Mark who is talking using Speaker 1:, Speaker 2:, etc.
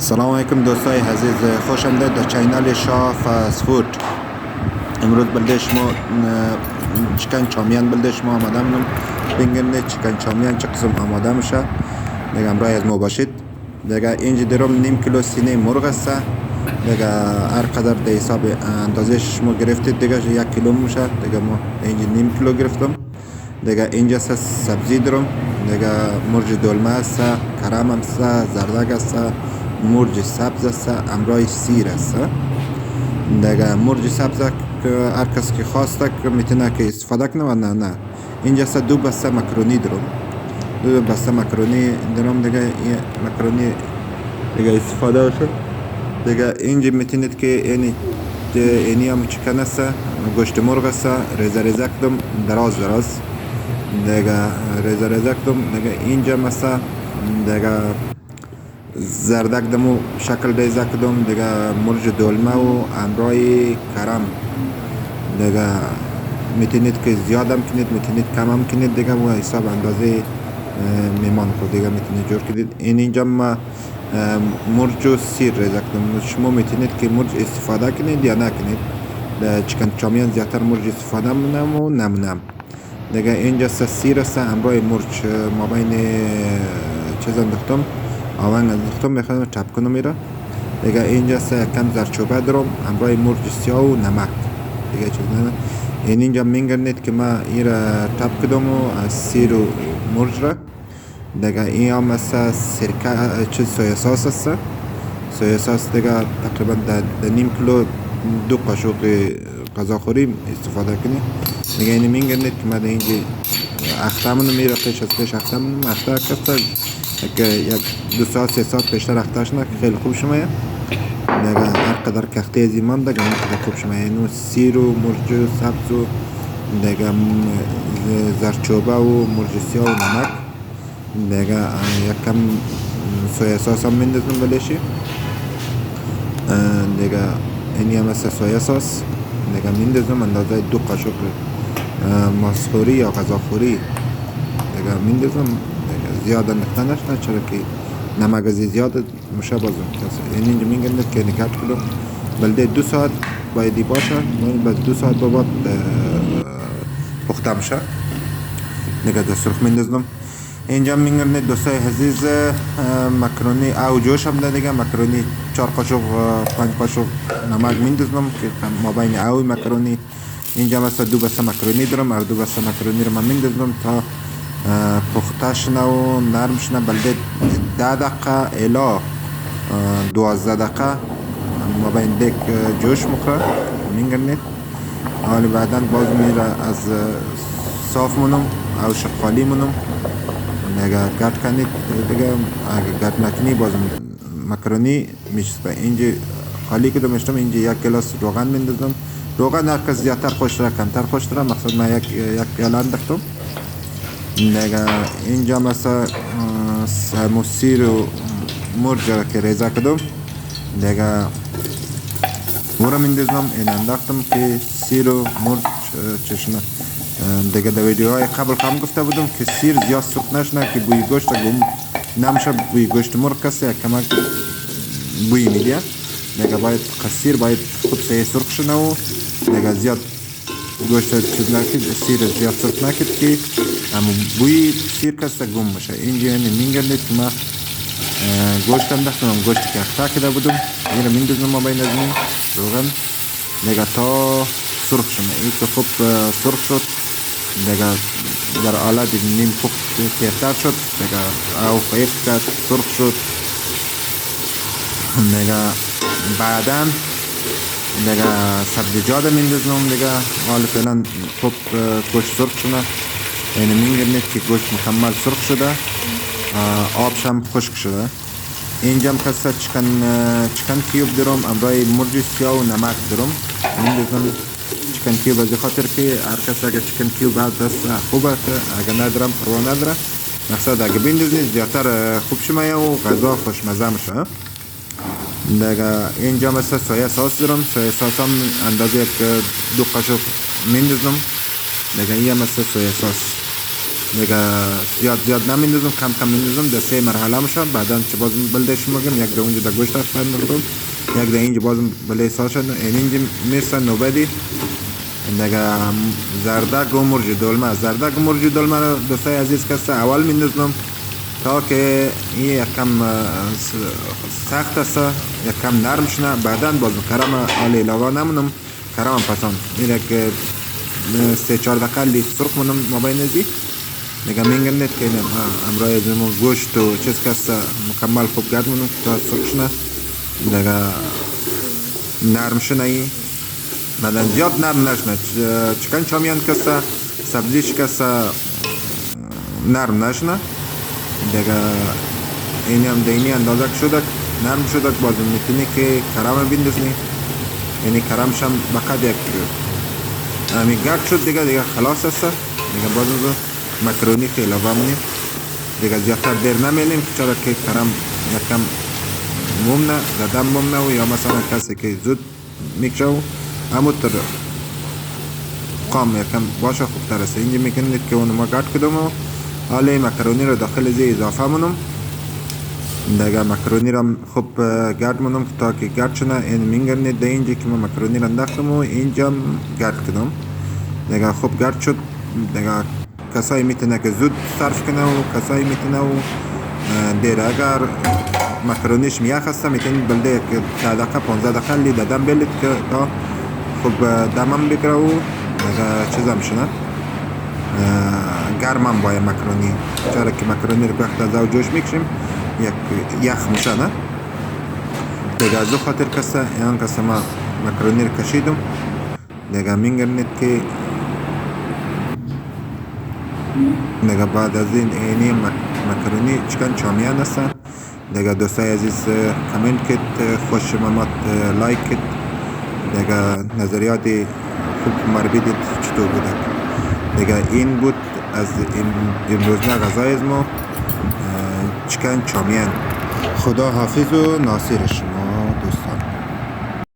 Speaker 1: سلام علیکم دوستای عزیز، خوش آمدید در چینل شاه فاست فود. امروز بلده شما چکن چامیان بلده شما آماده منم بینگرنید چکن چامیان چه قسم آماده میشه دیگه همراه از ما باشید. دیگه اینجا درم نیم کیلو سینه مرغ است دیگه هر قدر در حساب اندازه شما گرفتید دیگه 1 کیلو میشه دیگه ما اینجا نیم کیلو گرفتم. دیگه اینجا سبزی درم دیگه مرج دلمه است، کرم است، زردک است، مرج سبز است، همراه سیر است. دیگه مرج سبز که هر کس که خواسته که میتونه که استفاده کنه و نه اینجا دو بسته مکرونی درم، دو بسته مکرونی درم دیگه این مکرونی دیگه استفاده شد. دیگه اینجا میتونید که اینی هم چکن است، گوشت مرغ است، ریزه ریزه کدم دراز دیگه ریزه ریزه کدم. دیگه اینجا مثلا دیگه زردک دمو شکل ریزه کدم دیگه مرج دلمه و همراه کرم دیگه میتونید که زیاد هم کنید میتونید کم هم کنید دیگه و حساب اندازه میمان خود دیگه میتونید جور کنید. اینجا ما مرج و سیر ریزه کدم، شما میتونید که مرج استفاده کنید یا نکنید. چکن چامیان زیادتر مرج استفاده منم و نمونم. دیگه اینجا سیر است همراه مرچ ما بین چیز انداختم آونگ انداختم میخوام چپ کنم میره. دیگه اینجا کم زرچوبه درم همراه مرچ سیاه و نمک دیگه چیز نه. اینجا میگردید که ما این را چپ کدم و سیر و مرچ را. دیگه این هم مثلا سرکه چیز سویا ساس است، سویا ساس دیگه تقریبا در نیم کیلو 2 قاشق غذاخوری استفاده کنید. دیگه اینو میگردید که ما در اینجا اختمونو میره پیش از پیش اختمونو اخته کفته که 1 2 ساعت 3 ساعت پیشتر اختهش نه که خیلی خوب شمایه. دیگه هر قدر که اخته از ایمان دیگه اون قدر خوب شمایه. اینو سیر و مرج و سبز و دیگه زرچوبه و مرج سیاه و نمک دیگه یکم سویا ساس هم میندازم بلیشی دیگه اینی هم مثل سویا ساس دیگه میندازم اندازه 2 قاشق ماسخوری یا غذاخوری دیگه میندازم. زیاد انداخته نشنه چرا که نمک زیاد میشه بازم. اینجا میگردید که نگرد کلو بلده 2 ساعت بایدی باشه، بعد 2 ساعت بعد پخته میشه دیگه در سرخ میندازم. اینجا میگردید دوستای عزیز مکرونی او جوش هم ده دیگه مکرونی 4 قاشق 5 قاشق نمک میندازم که ما بین او مکرونی. اینجا مثلا 2 بسته مکرونی دارم، او 2 بسته مکرونی رو من میندازم تا پخته شنه و نرم شنه بلده 10 دقیقه الا 12 دقیقه ما بین دیک جوش مخوره میگردید. حالا بعدا باز میره از صاف منم او شقالی منم دیگه گرد کنید دیگه اگه گرد نکنی باز مکرونی میشه. اینجا خالی که دمشتم اینجا 1 گلاس روغن میندازم. روغن هر کس زیادتر خوش را کمتر خوش را مقصد من یک پیاله انداختم دیگه. اینجا مثلا سیر و مرج که ریزه کدم دیگه او را میندازم. این انداختم که سیر و مرج چشنه دیگه در ویدیوهای قبل هم گفته بودم که سیر زیاد سرخ نشنه که بوی گوشت گم نمیشه. بوی گوشت مرغ کسی کمک بوی میده دیگه باید سیر باید خود سرخ شنه و دیگه زیاد گوشت چیز نکید، سیر زیاد سرخ نکید که اما بوی سیر کسی گم میشه. اینجا یعنی میگردید که ما گوشت انداختم، گوشت که اخته کرده بودم این رو میندازم ما بین از این روغن دیگه تا سرخ شده. این که خوب سرخ شد دیگه در حالت نیم پخت تیرتر شد دیگه او خیف کرد سرخ شد دیگه بعدا دیگه سبزیجات میندازم دیگه. حالا فعلا خوب گوشت سرخ شده یعنی میگردید که گوشت مکمل سرخ شده، آبش هم خشک شده. اینجا هم کسا چکن کیوب دارم همراه مرج سیاه و نمک دارم میندازم. چکن کیوب از خاطر که هر کس اگر چکن کیوب هست خوبه، اگر ندارم پروا نداره مقصد اگر بندازید زیادتر خوب شمایه و غذا خوشمزه میشه دیگه. اینجا مثلا سویا ساس دارم، سویا ساس هم اندازه 2 قاشق میندازم دیگه. این مثلا سویا ساس دیگه زیاد نمیندازم، کم کم میندازم. در 3 مرحله میشه. بعدا چه بازم بلده شما میگم یک در اونجا در گوشت بندازم، یک در اینجا بازم بله سال شد. اینجا میرسن نوبدی دیگه زردک و مرج دلمه. زردک و مرج دلمه رو دوستای عزیز کسا اول میندازم تا که این یکم سخت است، یکم نرم شنه. بعدا بازم کرم آلی لوا نمونم، کرم پسند میره که 3-4 دقیقه لیت سرخ منم مابین ازی دیگه میگم که امرای زمون گوشت و چیز کس مکمل خوب گرد منم تا سرخ شنه دیگه نرم شنه. ای بعدا زیاد نرم نشنه. چکن چامیان کسا سبزیش کسا نرم نشنه دیگه. این هم دینی اندازه شده نرم شده. بازم میتونی که کرم بندازنی، یعنی کرمش هم بقید یک امی گرد شد دیگه خلاص است دیگه. بازم مکرونی خیلی وامنیم دیگه. زیادتر دیر نمیلیم چرا که کرم یکم ممنه دادم ممنه و یا مثلا کسی که زود میکشه همونطور قام یکم باشه خوبتر است. اینجا میکنید که اونو ما گرد کدوم و حالا مکرونی رو داخل زی اضافه منم دیگه. مکرونی رو خوب گرد منم تا که گرد شنه. این میگرنید در اینجا که ما مکرونی رو انداختم و اینجا گرد کدم دیگه. خوب گرد شد دیگه. کسایی میتونه که زود صرف کنه و کسایی میتونه و دیر. اگر مکرونیش میخ هسته میتونید بلده که 10 دقیقه 15 دقیقه لی دادم بلید که تا خوب دمم بگیره و دیگه چیزم شنه گرمم باید مکرونی، چرا که مکرونی رو وقت از او جوش میکشیم یخ میشه نه دیگه. از دو خاطر کسا این کسا ما مکرونی رو کشیدم دیگه. میگرنید که دیگه بعد از این اینی مکرونی چکن چامیان است دیگه. دوستای عزیز کامنت کت، خوش ممات لایک کت دیگه. نظریات خوب مربیدید چطور بوده دیگه. این بود از امروزنه غذای ما چکن چامیان. خدا حافظ و ناصر شما.